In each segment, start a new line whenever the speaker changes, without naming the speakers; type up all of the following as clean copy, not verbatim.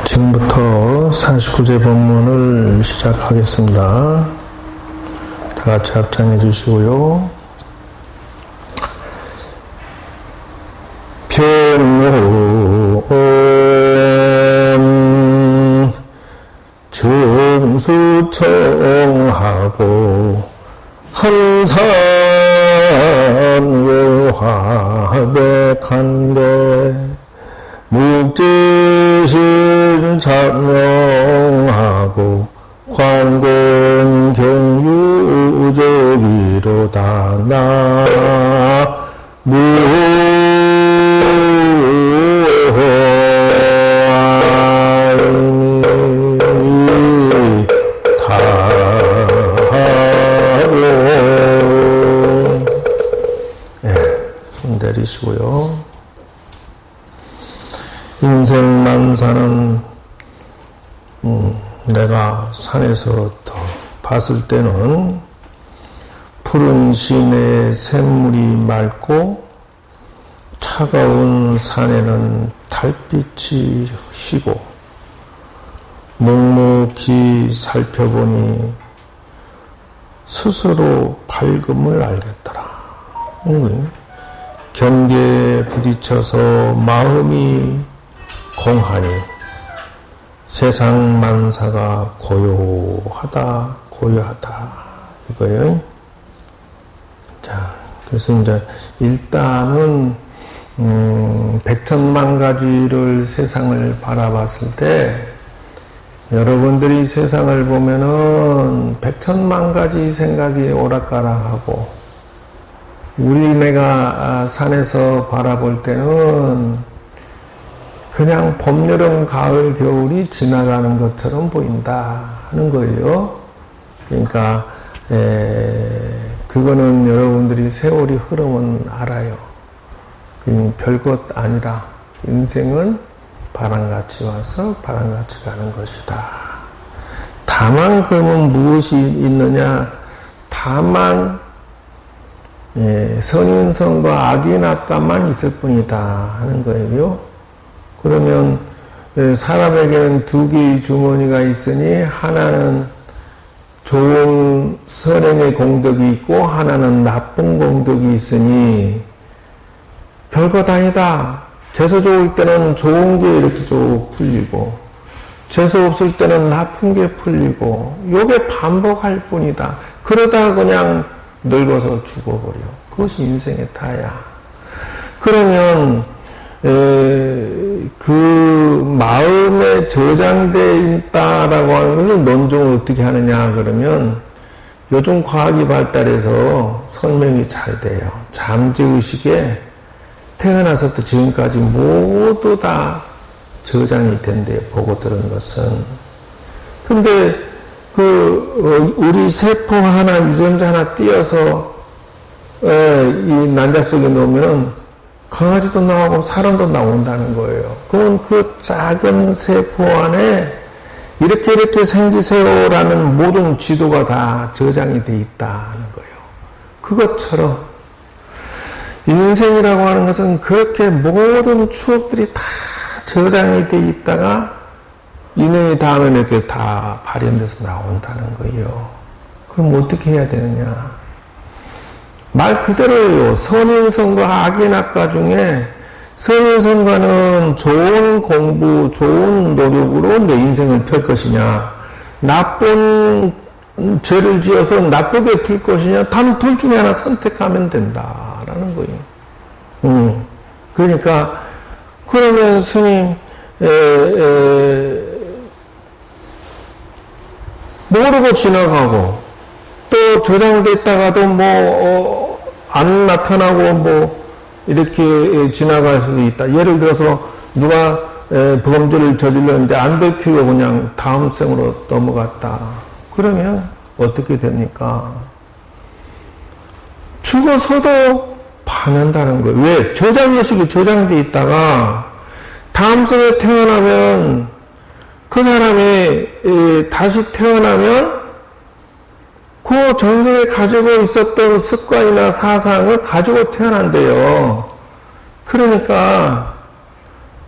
지금부터 49제 법문을 시작하겠습니다. 다 같이 합장해 주시고요. 변론 중수청하고 한산묘화백한데 묵지신 찬명하고 관공경유저비로다 나무 손 내리시고요. 인생만사는 내가 산에서 더 봤을 때는 푸른 시내에 샘물이 맑고 차가운 산에는 달빛이 희고 묵묵히 살펴보니 스스로 밝음을 알겠더라. 경계에 부딪혀서 마음이 공하니 세상 만사가 고요하다 이거예요. 자, 그래서 이제 일단은 백천만 가지를 세상을 바라봤을 때 여러분들이 세상을 보면은 백천만 가지 생각이 오락가락하고 우리네가 산에서 바라볼 때는 그냥 봄, 여름, 가을, 겨울이 지나가는 것처럼 보인다 하는 거예요. 그러니까 그거는 여러분들이 세월이 흐름은 알아요. 별것 아니라 인생은 바람같이 와서 바람같이 가는 것이다. 다만 그러면 무엇이 있느냐? 다만 선인선과 악인악감만 있을 뿐이다 하는 거예요. 그러면 사람에게는 두 개의 주머니가 있으니 하나는 좋은 선행의 공덕이 있고 하나는 나쁜 공덕이 있으니 별것 아니다. 재수 좋을 때는 좋은 게 이렇게 쭉 풀리고 재수 없을 때는 나쁜 게 풀리고 요게 반복할 뿐이다. 그러다가 그냥 늙어서 죽어버려. 그것이 인생의 타야. 그러면 그 마음에 저장되어 있다라고 하는 것을 논증을 어떻게 하느냐 그러면 요즘 과학이 발달해서 설명이 잘 돼요. 잠재의식에 태어나서부터 지금까지 모두 다 저장이 된대요. 보고 들은 것은. 근데 우리 세포 하나, 유전자 하나 띄어서 이 난자 속에 넣으면은 강아지도 나오고 사람도 나온다는 거예요. 그러면 그 작은 세포 안에 이렇게 생기세요라는 모든 지도가 다 저장이 돼 있다는 거예요. 그것처럼 인생이라고 하는 것은 그렇게 모든 추억들이 다 저장이 돼 있다가 인연이 닿으면 이렇게 다 발현돼서 나온다는 거예요. 그럼 어떻게 해야 되느냐? 말 그대로예요. 선인선과 악인악가 중에 선인선과는 좋은 공부, 좋은 노력으로 내 인생을 펼 것이냐, 나쁜 죄를 지어서 나쁘게 풀 것이냐, 단 둘 중에 하나 선택하면 된다라는 거예요. 그러니까 그러면 스님 모르고 지나가고 또 저장됐다가도 안 나타나고 이렇게 지나갈 수도 있다. 예를 들어서 누가 범죄를 저질렀는데 안 들키고 그냥 다음 생으로 넘어갔다. 그러면 어떻게 됩니까? 죽어서도 반한다는 거예요. 왜? 저장의식이 저장돼 있다가 다음 생에 태어나면 그 사람이 다시 태어나면 그 전생에 가지고 있었던 습관이나 사상을 가지고 태어난대요. 그러니까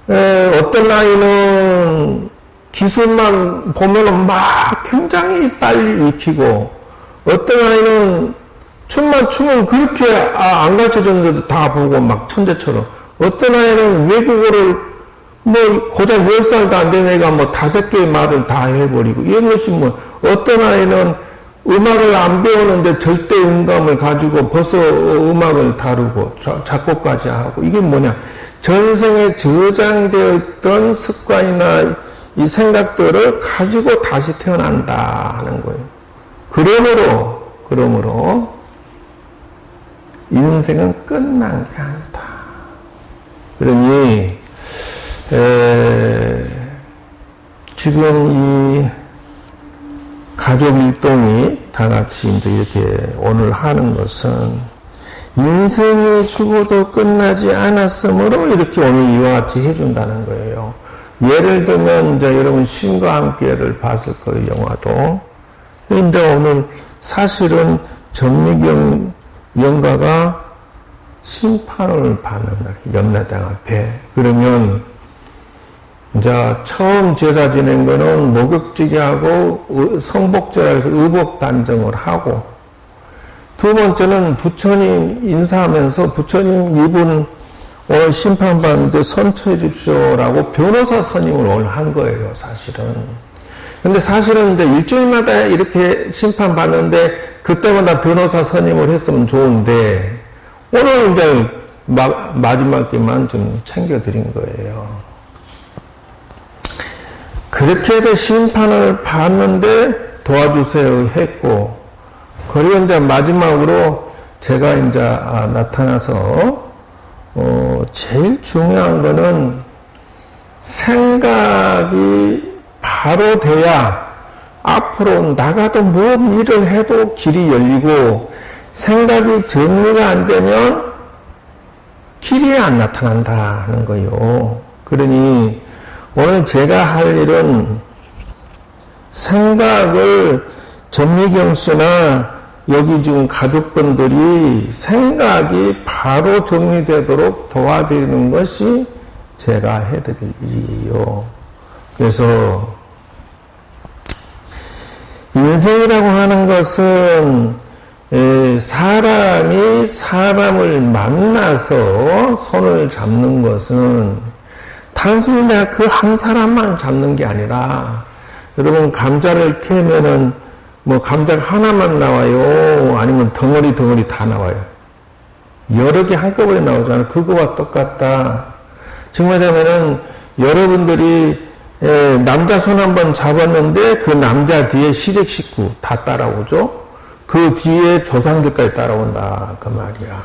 어떤 나이는 여러분, 기술만 보면은 막 굉장히 빨리 익히고, 어떤 아이는 춤만 추면 그렇게 안 가르쳐줬는데도 다 보고 막 천재처럼, 어떤 아이는 외국어를 고작 10살도 안 된 애가 5개의 말을 다 해버리고, 이런 것이 어떤 아이는 음악을 안 배우는데 절대 음감을 가지고 벌써 음악을 다루고, 작곡까지 하고, 이게 뭐냐. 전생에 저장되어 있던 습관이나 이 생각들을 가지고 다시 태어난다 하는 거예요. 그러므로 인생은 끝난 게 아니다. 그러니 지금 이 가족 일동이 다 같이 이제 이렇게 오늘 하는 것은 인생이 죽어도 끝나지 않았으므로 이렇게 오늘 이와 같이 해준다는 거예요. 예를 들면 이제 여러분 신과 함께를 봤을 거예요, 영화도. 근데 오늘 사실은 전미경 영가가 심판을 받는 날, 염라대왕 앞에. 그러면 이제 처음 제사 지낸 거는 목욕지기하고 성복제라 해서 의복단정을 하고, 두 번째는 부처님 인사하면서 부처님 이분 오늘 심판받는데 선처해 주십시오라고 변호사 선임을 오늘 한 거예요, 사실은. 근데 사실은 이제 일주일마다 이렇게 심판받는데 그때마다 변호사 선임을 했으면 좋은데 오늘 이제 마지막 때만 좀 챙겨드린 거예요. 그렇게 해서 심판을 받는데 도와주세요 했고, 그리고 이제 마지막으로 제가 이제 나타나서 제일 중요한 거는 생각이 바로 돼야 앞으로 나가도 뭔 일을 해도 길이 열리고, 생각이 정리가 안 되면 길이 안 나타난다 하는 거예요. 그러니 오늘 제가 할 일은 생각을 전미경 씨나 여기 지금 가족분들이 생각이 바로 정리되도록 도와드리는 것이 제가 해드릴 일이에요. 그래서 인생이라고 하는 것은 사람이 사람을 만나서 손을 잡는 것은 단순히 내가 그 한 사람만 잡는 게 아니라, 여러분 감자를 캐면은 감자가 하나만 나와요? 아니면 덩어리 다 나와요? 여러 개 한꺼번에 나오잖아요. 그거와 똑같다. 정말 하면은 여러분들이 남자 손 한번 잡았는데 그 남자 뒤에 시댁 식구 다 따라오죠? 그 뒤에 조상들까지 따라온다. 그 말이야.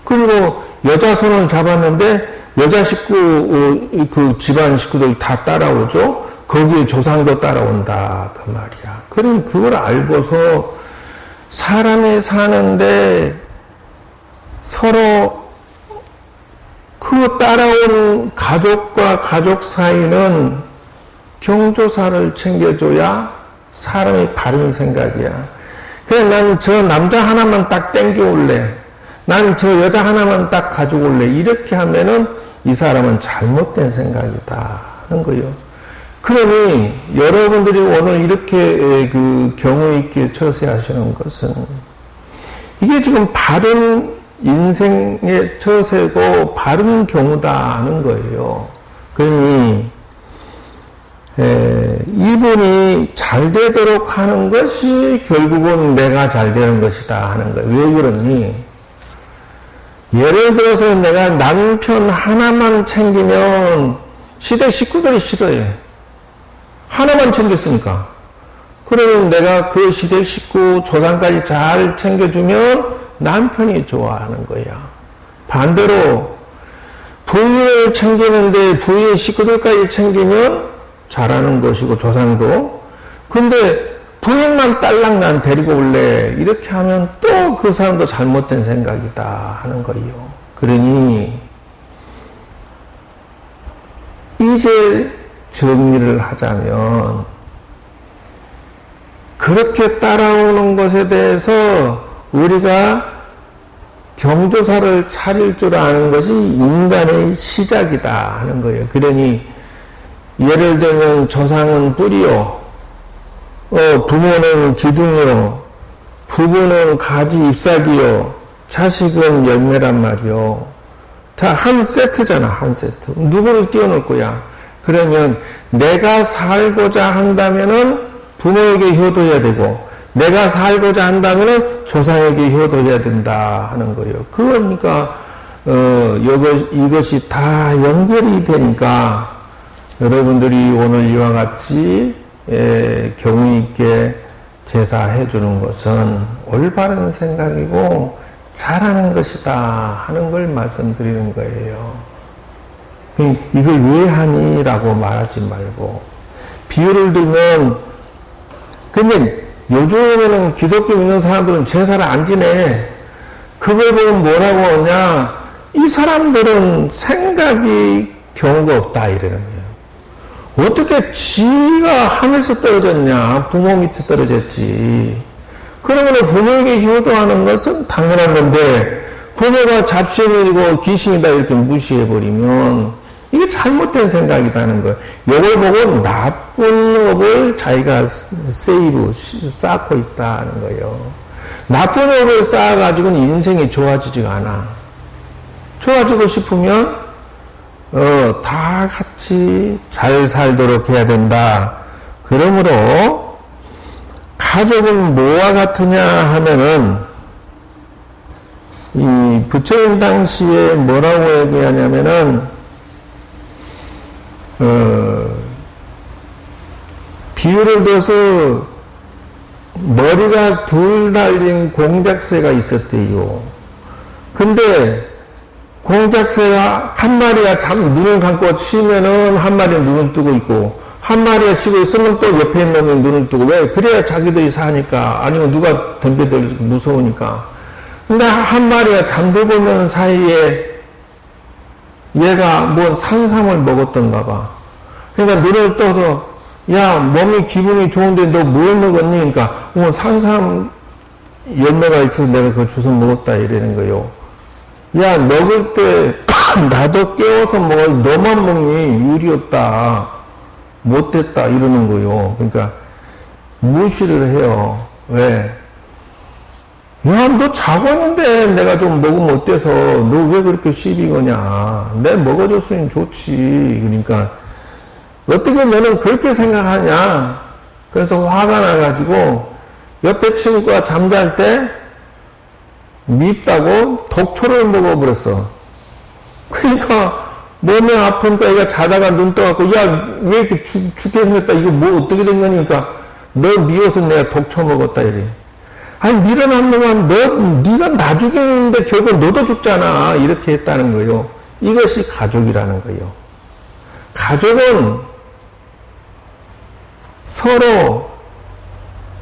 그리고 여자 손을 잡았는데 여자 식구, 그 집안 식구들 다 따라오죠? 거기에 조상도 따라온다. 그 말이야. 그럼 그걸 알고서 사람이 사는데 서로 그 따라오는 가족과 가족 사이는 경조사를 챙겨줘야 사람이 바른 생각이야. 그래, 난 저 남자 하나만 딱 땡겨올래. 난 저 여자 하나만 딱 가지고 올래. 이렇게 하면은 이 사람은 잘못된 생각이다 하는 거예요. 그러니 여러분들이 오늘 이렇게 그 경우 있게 처세하시는 것은 이게 지금 바른 인생의 처세고 바른 경우다 하는 거예요. 그러니 이분이 잘 되도록 하는 것이 결국은 내가 잘 되는 것이다 하는 거예요. 왜 그러니? 예를 들어서 내가 남편 하나만 챙기면 시댁 식구들이 싫어해. 하나만 챙겼으니까. 그러면 내가 그 시댁 식구 조상까지 잘 챙겨주면 남편이 좋아하는 거야. 반대로 부인을 챙기는데 부인 식구들까지 챙기면 잘하는 것이고 조상도. 근데 부인만 딸랑 난 데리고 올래. 이렇게 하면 또 그 사람도 잘못된 생각이다 하는 거예요. 그러니 이제 정리를 하자면 그렇게 따라오는 것에 대해서 우리가 경조사를 차릴 줄 아는 것이 인간의 시작이다 하는 거예요. 그러니 예를 들면 조상은 뿌리요, 부모는 기둥이요, 부부는 가지 잎사귀요, 자식은 열매란 말이요. 자, 한 세트잖아, 한 세트. 누구를 띄워놓을 거야? 그러면 내가 살고자 한다면은 부모에게 효도해야 되고, 내가 살고자 한다면은 조상에게 효도해야 된다 하는 거예요. 그러니까 이것이 다 연결이 되니까 여러분들이 오늘 이와 같이 경우 있게 제사해 주는 것은 올바른 생각이고 잘하는 것이다 하는 걸 말씀드리는 거예요. 이걸 왜 하니? 라고 말하지 말고. 비유를 들면, 근데 요즘에는 기독교 믿는 사람들은 제사를 안 지내. 그걸 보면 뭐라고 하냐? 이 사람들은 생각이 경우가 없다 이러는 거예요. 어떻게 지가 하늘에서 떨어졌냐? 부모 밑에 떨어졌지. 그러면 부모에게 효도하는 것은 당연한 건데, 부모가 잡신이고 귀신이다 이렇게 무시해버리면 이게 잘못된 생각이라는 거예요. 이걸 보고 나쁜 업을 자기가 쌓고 있다는 거예요. 나쁜 업을 쌓아가지고는 인생이 좋아지지가 않아. 좋아지고 싶으면 다 같이 잘 살도록 해야 된다. 그러므로 가족은 뭐와 같으냐 하면은 이 부처님 당시에 뭐라고 얘기하냐면은 비유를 들어서 머리가 둘 달린 공작새가 있었대요. 근데 공작새가 한 마리가 눈을 감고 쉬면은 한 마리는 눈을 뜨고 있고 한 마리가 쉬고 있으면 또 옆에 있는 놈이 눈을 뜨고 왜? 그래야 자기들이 사니까 아니면 누가 덤벼들고 무서우니까. 근데 한 마리가 잠들고 있는 사이에 얘가 뭐 산삼을 먹었던가 봐. 그러니까 눈을 떠서 야 몸이 기분이 좋은데 너 뭘 먹었니? 그러니까 산삼 열매가 있어서 내가 그걸 주워 먹었다 이러는 거요. 야 먹을 때 나도 깨워서 먹어. 너만 먹니? 유리 없다. 못됐다 이러는 거요. 그러니까 무시를 해요. 왜? 야, 너 자고 있는데 내가 좀 먹으면 어때서? 너 왜 그렇게 시비 거냐? 내 먹어줬으면 좋지. 그러니까 어떻게 너는 그렇게 생각하냐? 그래서 화가 나가지고 옆에 친구가 잠잘 때 밉다고 독초를 먹어버렸어. 그러니까 몸이 아프니까 얘가 자다가 눈 떠갖고 야, 왜 이렇게 죽게 생겼다. 이거 뭐 어떻게 된 거니까 너 미워서 내가 독초 먹었다 이래. 아니 미련한 놈아 네가 나 죽이는데 결국 너도 죽잖아 이렇게 했다는 거예요. 이것이 가족이라는 거예요. 가족은 서로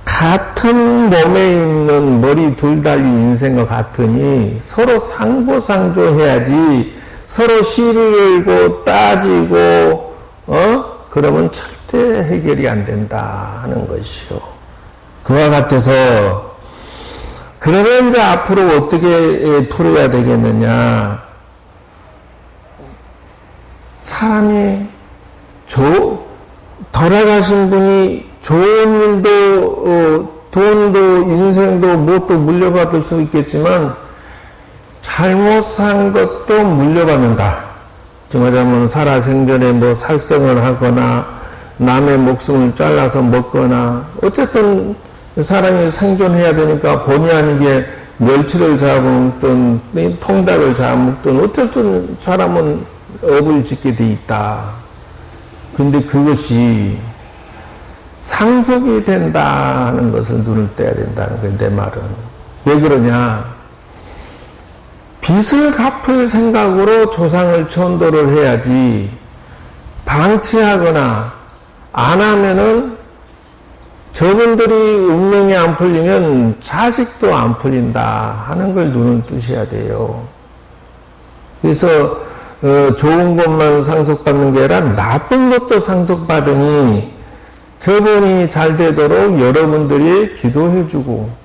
같은 몸에 있는 머리 둘 달린 인생과 같으니 서로 상부상조해야지 서로 시비를 걸고 따지고 그러면 절대 해결이 안 된다 하는 것이요. 그와 같아서 그러면 이제 앞으로 어떻게 풀어야 되겠느냐. 사람이 돌아가신 분이 좋은 일도 돈도 인생도 무엇도 물려받을 수 있겠지만 잘못 산 것도 물려받는다. 정말하면 살아생전에 뭐 살성을 하거나 남의 목숨을 잘라서 먹거나 어쨌든 사람이 생존해야 되니까 본의 아니게 멸치를 잡아먹든 통닭을 잡아먹든 어쨌든 사람은 업을 짓게 돼 있다. 근데 그것이 상속이 된다 하는 것을 눈을 떼야 된다는 거예요. 내 말은. 왜 그러냐. 빚을 갚을 생각으로 조상을 천도를 해야지 방치하거나 안 하면은 저분들이 운명이 안 풀리면 자식도 안 풀린다 하는 걸 눈을 뜨셔야 돼요. 그래서 좋은 것만 상속받는 게 아니라 나쁜 것도 상속받으니 저분이 잘 되도록 여러분들이 기도해주고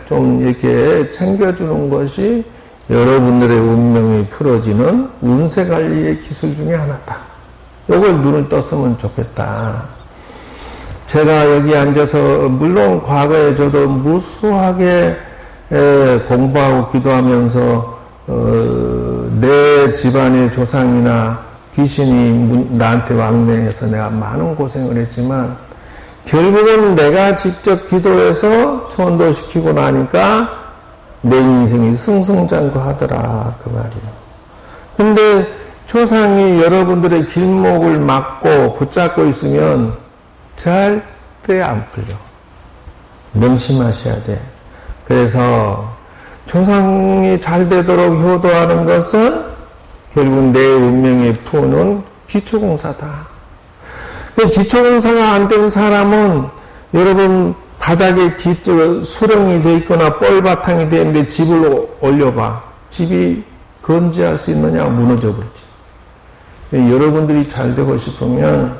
좀 이렇게 챙겨주는 것이 여러분들의 운명이 풀어지는 운세관리의 기술 중에 하나다. 요걸 눈을 떴으면 좋겠다. 제가 여기 앉아서 물론 과거에 저도 무수하게 공부하고 기도하면서 내 집안의 조상이나 귀신이 나한테 왕래해서 내가 많은 고생을 했지만 결국은 내가 직접 기도해서 천도시키고 나니까 내 인생이 승승장구하더라 그 말이에요. 근데 조상이 여러분들의 길목을 막고 붙잡고 있으면 절대 안 풀려. 명심하셔야 돼. 그래서 조상이 잘 되도록 효도하는 것은 결국 내 운명에 푸는 기초공사다. 기초공사가 안 된 사람은 여러분 바닥에 수렁이 돼 있거나 뻘바탕이 돼 있는데 집을 올려봐. 집이 건재할 수 있느냐? 무너져 버리지. 여러분들이 잘 되고 싶으면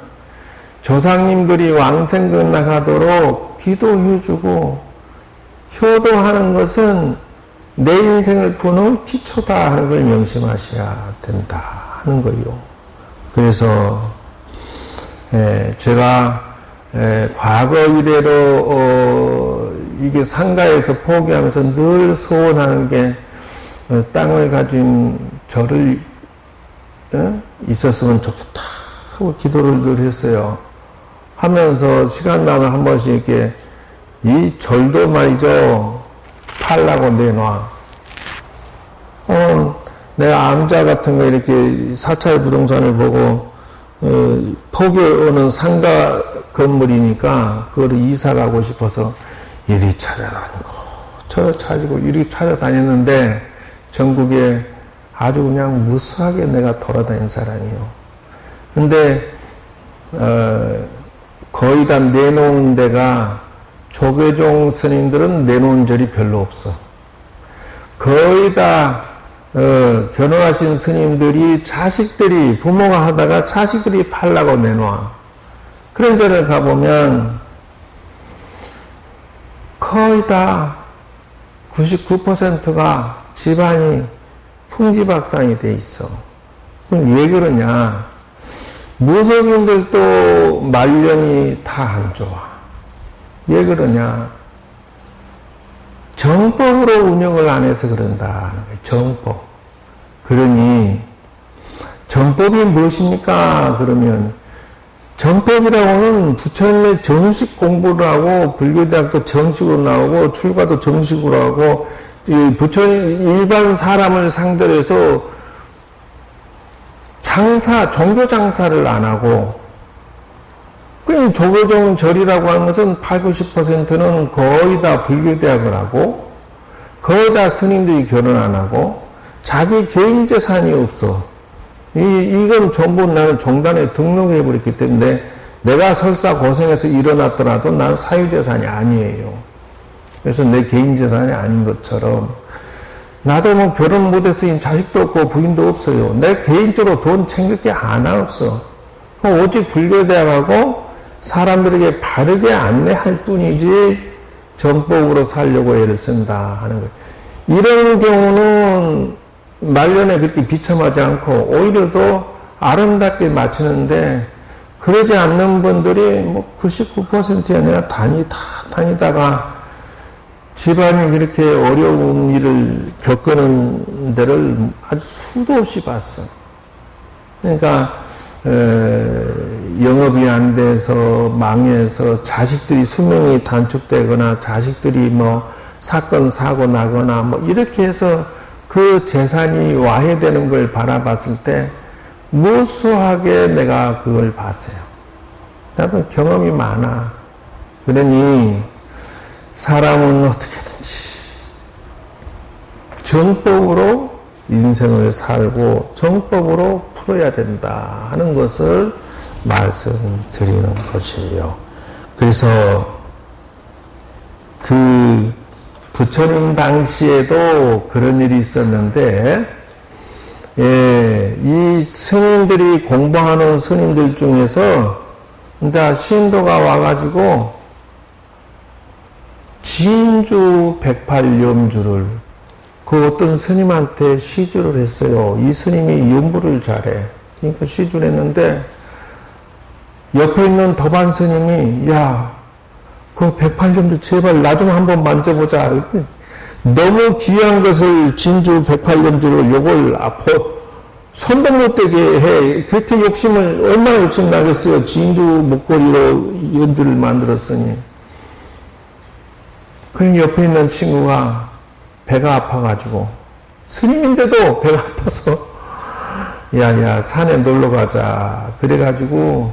조상님들이 왕생근락하도록 기도해주고 효도하는 것은 내 인생을 푸는 기초다 하는 걸 명심하셔야 된다 하는 거예요. 그래서 제가 과거 이래로 이게 상가에서 포기하면서 늘 소원하는 게 땅을 가진 저를 있었으면 좋겠다 하고 기도를 늘 했어요. 하면서 시간 나면 한 번씩 이렇게 이 절도 말이죠. 팔라고 내놔. 내가 암자 같은 거 이렇게 사찰 부동산을 보고 포기오는 상가 건물이니까 그거를 이사 가고 싶어서 이리 찾아다니고 저리 찾고 이리 찾아다녔는데 전국에 아주 그냥 무수하게 내가 돌아다닌 사람이요. 근데 거의 다 내놓은 데가 조계종 스님들은 내놓은 절이 별로 없어. 거의 다 결혼하신 스님들이 자식들이 부모가 하다가 자식들이 팔라고 내놔. 그런 절을 가보면 거의 다 99%가 집안이 풍지박산이 돼 있어. 그럼 왜 그러냐? 무속인들도 말년이 다 안 좋아. 왜 그러냐? 정법으로 운영을 안 해서 그런다. 정법. 그러니 정법이 무엇입니까? 그러면 정법이라고는 부처님의 정식 공부를 하고 불교대학도 정식으로 나오고 출가도 정식으로 하고 부처님 일반 사람을 상대로 해서 종교 장사를 안 하고 그 조계종 절이라고 하는 것은 80, 90%는 거의 다 불교대학을 하고 거의 다 스님들이 결혼 안 하고 자기 개인 재산이 없어. 이건 전부 나는 종단에 등록해버렸기 때문에 내가 설사 고생해서 일어났더라도 난 사유재산이 아니에요. 그래서 내 개인 재산이 아닌 것처럼 나도 뭐 결혼 못했으니 자식도 없고 부인도 없어요. 내 개인적으로 돈 챙길 게 하나 없어. 오직 불교대학하고 사람들에게 바르게 안내할 뿐이지 정법으로 살려고 애를 쓴다 하는 거예요. 이런 경우는 말년에 그렇게 비참하지 않고 오히려 더 아름답게 마치는데 그러지 않는 분들이 뭐 99%야 내가 다니다가 집안이 그렇게 어려운 일을 겪는 데를 아주 수도 없이 봤어. 그러니까 영업이 안 돼서 망해서 자식들이 수명이 단축되거나 자식들이 뭐 사건 사고 나거나 뭐 이렇게 해서 그 재산이 와해되는 걸 바라봤을 때 무수하게 내가 그걸 봤어요. 나도 경험이 많아. 그러니 사람은 어떻게든지 정법으로 인생을 살고 정법으로 풀어야 된다 하는 것을 말씀드리는 것이에요. 그래서 그 부처님 당시에도 그런 일이 있었는데 이 스님들이 공부하는 스님들 중에서 이제 신도가 와가지고 진주 108염주를 그 어떤 스님한테 시주를 했어요. 이 스님이 염불을 잘해. 그러니까 시주를 했는데 옆에 있는 도반 스님이, 야, 그 108점주 제발 나 좀 한번 만져보자. 너무 귀한 것을 진주 108점주로 요걸 손도 못 대게 해. 그렇게 욕심을, 얼마나 욕심 나겠어요. 진주 목걸이로 연주를 만들었으니. 그러니 옆에 있는 친구가 배가 아파가지고, 스님인데도 배가 아파서, 야, 산에 놀러 가자. 그래가지고,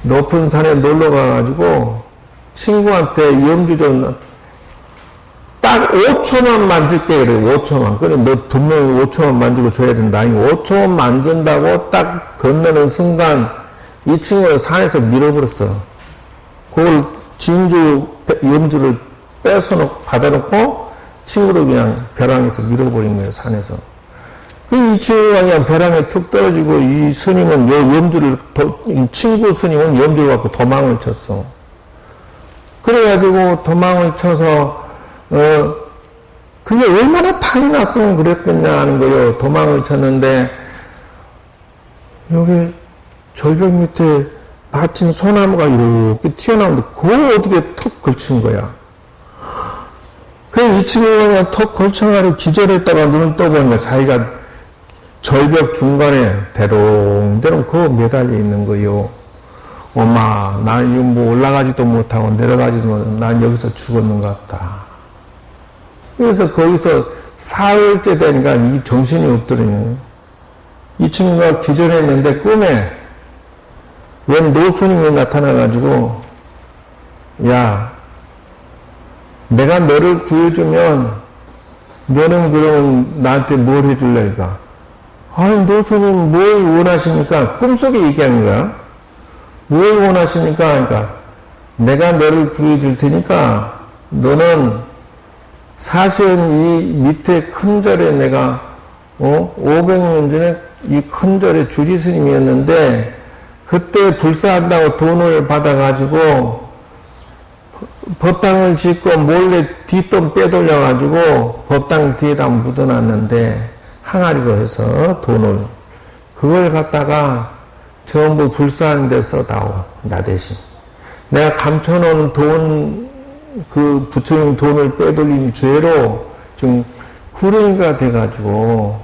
높은 산에 놀러 가가지고, 친구한테 염주 좀, 딱 5초만 만질게, 그래, 5초만. 그래, 너 분명히 5초만 만지고 줘야 된다. 아니, 5초만 만진다고 딱 건너는 순간, 이 친구를 산에서 밀어버렸어. 그걸 진주 염주를 받아놓고, 친구를 그냥 벼랑에서 밀어버린 거예요, 산에서. 이 친구가 그냥 벼랑에 툭 떨어지고, 이 스님은 이 친구 스님은 염주를 갖고 도망을 쳤어. 그래가지고 도망을 쳐서, 그게 얼마나 탐이 났으면 그랬겠냐 하는 거예요. 도망을 쳤는데, 여기 절벽 밑에 받친 소나무가 이렇게 튀어나오는데, 그걸 어떻게 턱 걸친 거야. 이 친구가 그냥 턱 걸쳐가지고 기절했다가 눈을 떠보니까 자기가 절벽 중간에 대롱대롱 그거 매달려 있는 거예요. 엄마, 난 이거 뭐 올라가지도 못하고 내려가지도 못하고 난 여기서 죽었는 것 같다. 그래서 거기서 사흘째 되니까 이 정신이 없더래요. 이 친구가 기절했는데 꿈에 웬 노스님이 나타나가지고, 야, 내가 너를 구해주면 너는 그럼 나한테 뭘 해줄래? 이까 아니, 노스님 뭘 원하십니까? 꿈속에 얘기하는 거야. 뭘 원하십니까? 그러니까 내가 너를 구해줄 테니까 너는 사실은 이 밑에 큰 절에 내가 500년 전에 이 큰 절에 주지스님이었는데 그때 불사한다고 돈을 받아가지고 법당을 짓고 몰래 뒷돈 빼돌려가지고 법당 뒤에다 묻어놨는데 항아리로 해서 돈을 그걸 갖다가 전부 불사하는 데 써다오. 나 대신 내가 감춰놓은 돈 그 부처님 돈을 빼돌린 죄로 지금 구렁이가 돼가지고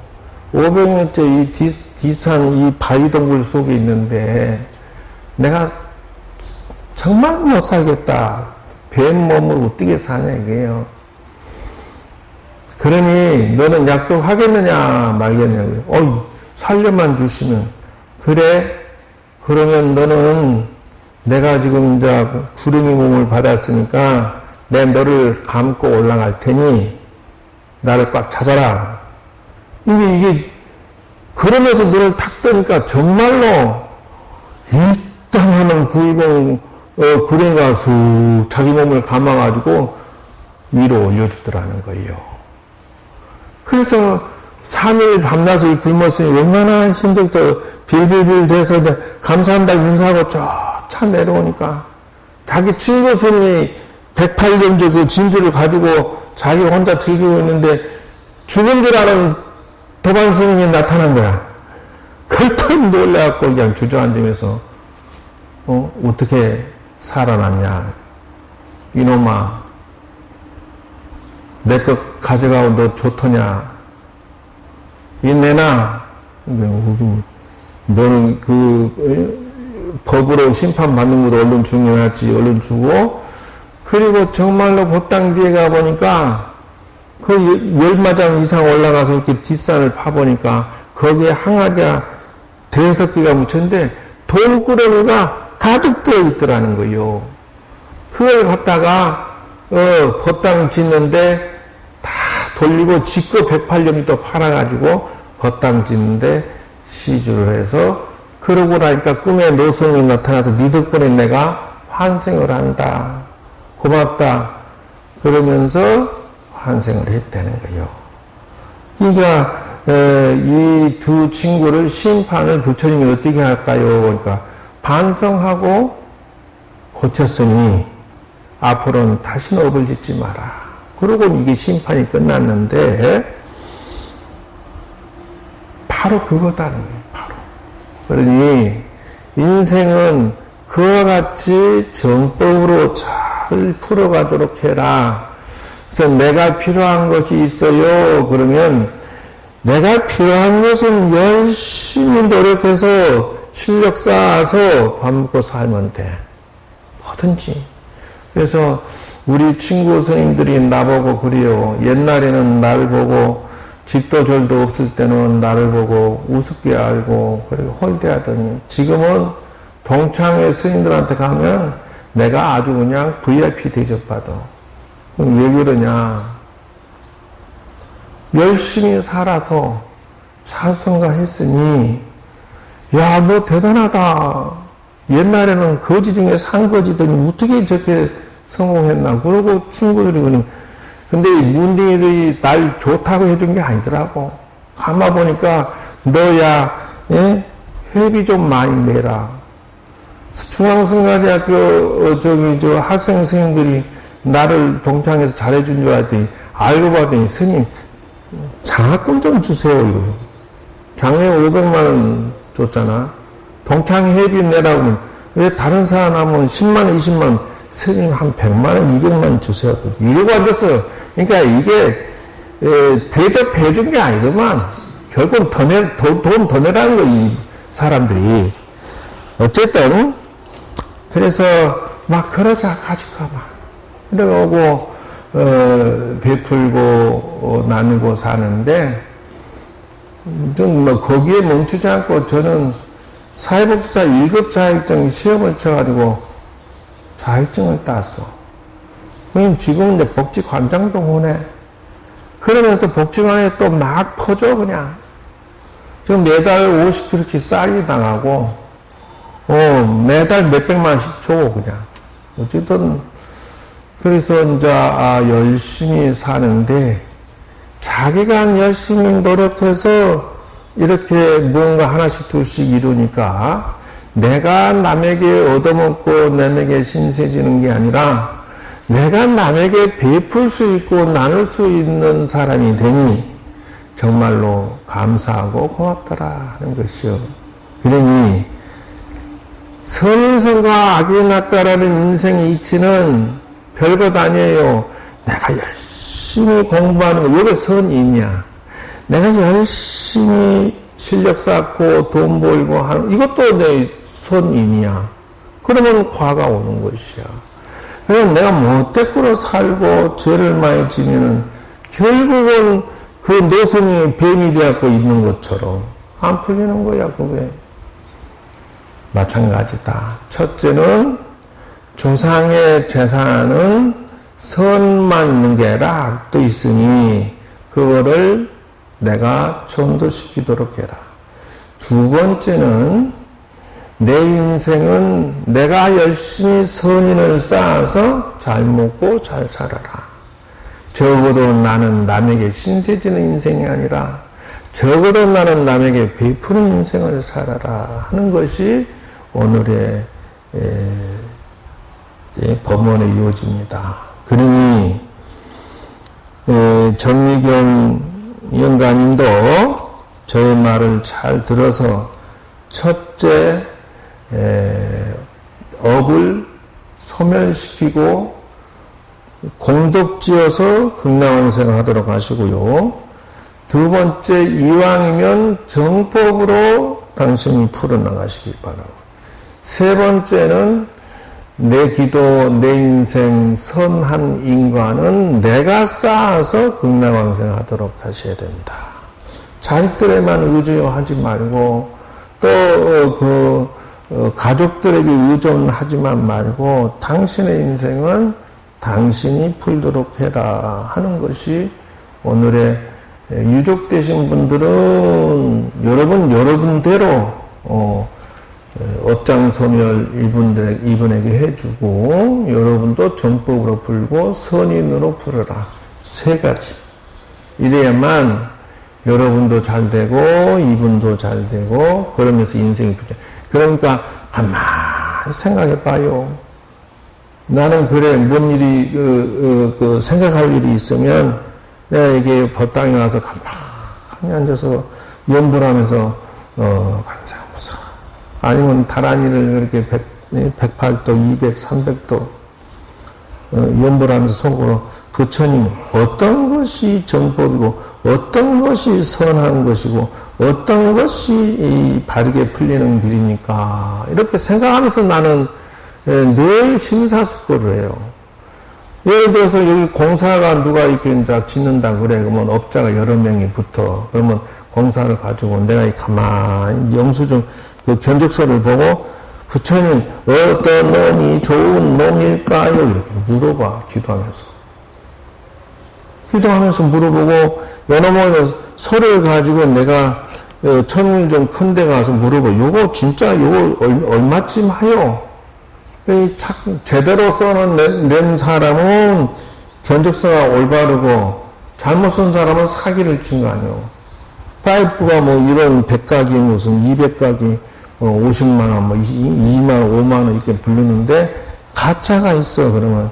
500년째 이 뒤산 이 바위동굴 속에 있는데 내가 정말 못 살겠다. 뱀 몸을 어떻게 사냐 이게요. 그러니 너는 약속하겠느냐 말겠냐고요. 살려만 주시면 그래. 그러면 너는 내가 지금 이제 구렁이 몸을 받았으니까 내가 너를 감고 올라갈 테니 나를 꽉 잡아라. 이게 그러면서 너를 탁 떠니까 정말로 일당하는 굵은 구렁이가 쑥 자기 몸을 감아가지고 위로 올려주더라는 거예요. 그래서 3일 밤낮을 굶었으니 얼마나 힘들어 빌빌빌 대서 감사한다 인사하고 쫓아 내려오니까 자기 친구 스님이 108년째 그 진주를 가지고 자기 혼자 즐기고 있는데 죽은 줄 아는 도반 스님이 나타난 거야. 걸떡 놀래갖고 그냥 주저앉으면서 어떻게 살아났냐. 이놈아 내 것 가져가고 너 좋더냐. 내놔. 너는 법으로 심판받는 것도 얼른 중요하지. 얼른 주고. 그리고 정말로 법당 뒤에 가보니까 그 10마장 이상 올라가서 이렇게 뒷산을 파보니까 거기에 항아리가 5개가 묻혔는데 돈구렁이가 가득 들어있더라는 거예요. 그걸 갖다가 법당 짓는데 다 돌리고 지껏 108년이 또 팔아가지고 법당 짓는데 시주를 해서 그러고 나니까 꿈에 노성이 나타나서 네 덕분에 내가 환생을 한다. 고맙다. 그러면서 환생을 했다는 거예요. 그러니까 이 두 친구를 심판을 부처님이 어떻게 할까요? 그러니까 반성하고 고쳤으니 앞으로는 다시는 업을 짓지 마라. 그러고 이게 심판이 끝났는데 바로 그거다는 거예요. 바로. 그러니 인생은 그와 같이 정법으로 잘 풀어가도록 해라. 그래서 내가 필요한 것이 있어요. 그러면 내가 필요한 것은 열심히 노력해서 실력 쌓아서 밥 먹고 살면 돼. 뭐든지. 그래서 우리 친구 스님들이 나보고 그래요. 옛날에는 나를 보고 집도 절도 없을 때는 나를 보고 우습게 알고 그리고 홀대하더니 지금은 동창회 스님들한테 가면 내가 아주 그냥 VIP 대접받아. 그럼 왜 그러냐? 열심히 살아서 사성가했으니 야, 너 대단하다. 옛날에는 거지 중에 상거지더니 어떻게 저렇게 성공했나. 그러고 친구들이 그러니 근데 이 문딩이들이 날 좋다고 해준 게 아니더라고. 가만 보니까 너야 회비 좀 많이 내라. 중앙성가대학교 저 학생 선생님들이 나를 동창해서 잘해준 줄 알았더니 알고 봤더니 스님 장학금 좀 주세요. 이거. 작년에 500만 원 줬잖아. 동창 회비 내라고 하면 왜 다른 사람 하면 10만 원, 20만 원, 스님 한 100만 원, 200만 원 주세요. 이러고 앉았어. 그러니까 이게 대접해 준 게 아니더만 결국 돈 더 내라는 거, 이 사람들이. 어쨌든 그래서 막 그러자 가지고 가봐. 그래가고 베풀고 나누고 사는데 좀 뭐 거기에 멈추지 않고 저는 사회복지사 1급 자격증 시험을 쳐가지고 자격증을 땄어. 그럼 지금은 이제 복지관장도 오네. 그러면서 복지관에 또 막 퍼져 그냥. 지금 매달 50kg씩 쌀이 당하고 매달 몇백만 원씩 줘 그냥. 어쨌든 그래서 이제 열심히 사는데 자기가 열심히 노력해서 이렇게 뭔가 하나씩 둘씩 이루니까 내가 남에게 얻어먹고 남에게 신세지는 게 아니라 내가 남에게 베풀 수 있고 나눌 수 있는 사람이 되니 정말로 감사하고 고맙더라 하는 것이요. 그러니 선인생과 악인학과라는 인생의 이치는 별것 아니에요. 내가 열심히 공부하는 거, 이게 선인이야. 내가 열심히 실력 쌓고 돈 벌고 하는, 이것도 내 선인이야. 그러면 과가 오는 것이야. 그래서 내가 못되꾸로 살고 죄를 많이 지면은 결국은 그 노선이 뱀이 되었고 있는 것처럼 안 풀리는 거야, 그게. 마찬가지다. 첫째는 조상의 재산은 선만 있는 게 아니라 악도 있으니 그거를 내가 전도시키도록 해라. 두 번째는 내 인생은 내가 열심히 선인을 쌓아서 잘 먹고 잘 살아라. 적어도 나는 남에게 신세지는 인생이 아니라 적어도 나는 남에게 베푸는 인생을 살아라 하는 것이 오늘의 법문의 요지입니다. 그러니 정미경 영가님도 저의 말을 잘 들어서 첫째 업을 소멸시키고 공덕지어서 극락원생하도록 하시고요. 두 번째, 이왕이면 정법으로 당신이 풀어나가시길 바라고. 세 번째는 내 기도, 내 인생, 선한 인과는 내가 쌓아서 극락왕생하도록 하셔야 된다. 자식들에만 의존하지 말고 또 가족들에게 의존하지만 말고 당신의 인생은 당신이 풀도록 해라 하는 것이 오늘의 유족 되신 분들은 여러분대로 업장소멸 이분에게 해주고 여러분도 정법으로 풀고 선인으로 풀어라. 세 가지. 이래야만 여러분도 잘 되고 이분도 잘 되고 그러면서 인생이 부자. 그러니까 가만히 생각해 봐요. 나는 그래 뭔 일이 생각할 일이 있으면 내가 이게 법당에 와서 가만히 앉아서 연불하면서 감사합니다. 아니면 다란이를 그렇게 108도, 200, 300도 연보라면서 속으로 부처님이 어떤 것이 정법이고 어떤 것이 선한 것이고 어떤 것이 바르게 풀리는 길입니까? 이렇게 생각하면서 나는 늘 심사숙고를 해요. 예를 들어서 여기 공사가 누가 이렇게 이제 짓는다 그래. 그러면 업자가 여러 명이 붙어. 그러면 공사를 가지고 내가 가만히 영수증 그 견적서를 보고 부처님 어떤 놈이 좋은 놈일까요? 이렇게 물어봐. 기도하면서 물어보고 요놈의 서류를 가지고 내가 천일 좀 큰 데 가서 물어봐. 요거 진짜 요거 얼마쯤 하요? 제대로 써낸 사람은 견적서가 올바르고 잘못 쓴 사람은 사기를 친 거 아니에요. 파이프가 뭐 이런 100각이 무슨 200각이 50만원, 뭐 2만원, 5만원 이렇게 부르는데 가짜가 있어. 그러면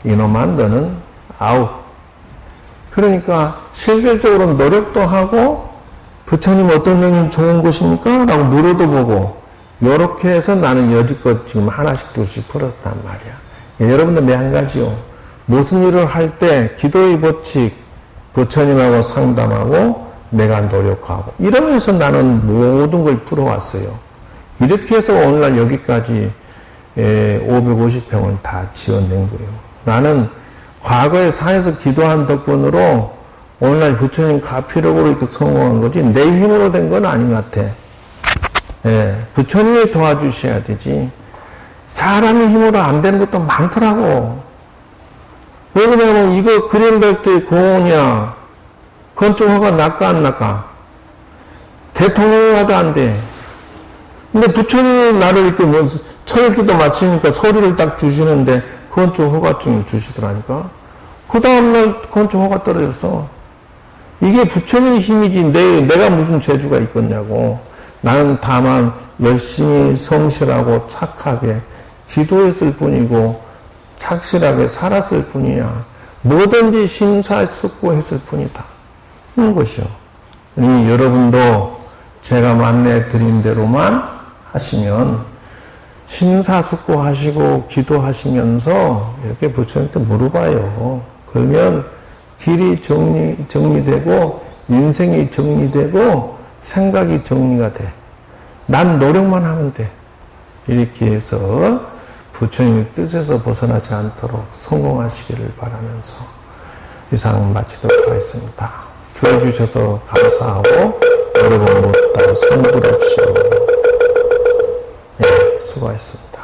이놈아 너는 아웃. 그러니까 실질적으로 노력도 하고 부처님 어떤 면이 좋은 것입니까? 라고 물어도 보고 요렇게 해서 나는 여지껏 지금 하나씩 둘씩 풀었단 말이야. 여러분들 한 가지요. 무슨 일을 할 때 기도의 법칙 부처님하고 상담하고 내가 노력하고 이러면서 나는 모든 걸 풀어왔어요. 이렇게 해서 오늘날 여기까지 550평을 다 지어낸 거예요. 나는 과거에 산에서 기도한 덕분으로 오늘날 부처님 가피력으로 이렇게 성공한 거지 내 힘으로 된 건 아닌 것 같아. 부처님이 도와주셔야 되지. 사람의 힘으로 안 되는 것도 많더라고. 왜 그러냐면 이거 그린벨트 공원이야. 건축 허가 날까 안 날까? 대통령이 와도 안 돼. 근데 부처님이 나를 이렇게 뭐 철기도 마치니까 서류를 딱 주시는데 건축 허가증을 주시더라니까. 그 다음날 건축 허가 떨어졌어. 이게 부처님의 힘이지 내가 무슨 재주가 있겠냐고. 나는 다만 열심히 성실하고 착하게 기도했을 뿐이고 착실하게 살았을 뿐이야. 뭐든지 심사숙고했을 뿐이다. 그런 것이요. 여러분도 제가 만내 드린 대로만 하시면 심사숙고하시고 기도하시면서 이렇게 부처님한테 물어봐요. 그러면 길이 정리되고 인생이 정리되고 생각이 정리가 돼. 난 노력만 하면 돼. 이렇게 해서 부처님의 뜻에서 벗어나지 않도록 성공하시기를 바라면서 이상 마치도록 하겠습니다. 들어주셔서 감사하고 여러분 모두 다 성불합시오. 네, 수고하셨습니다.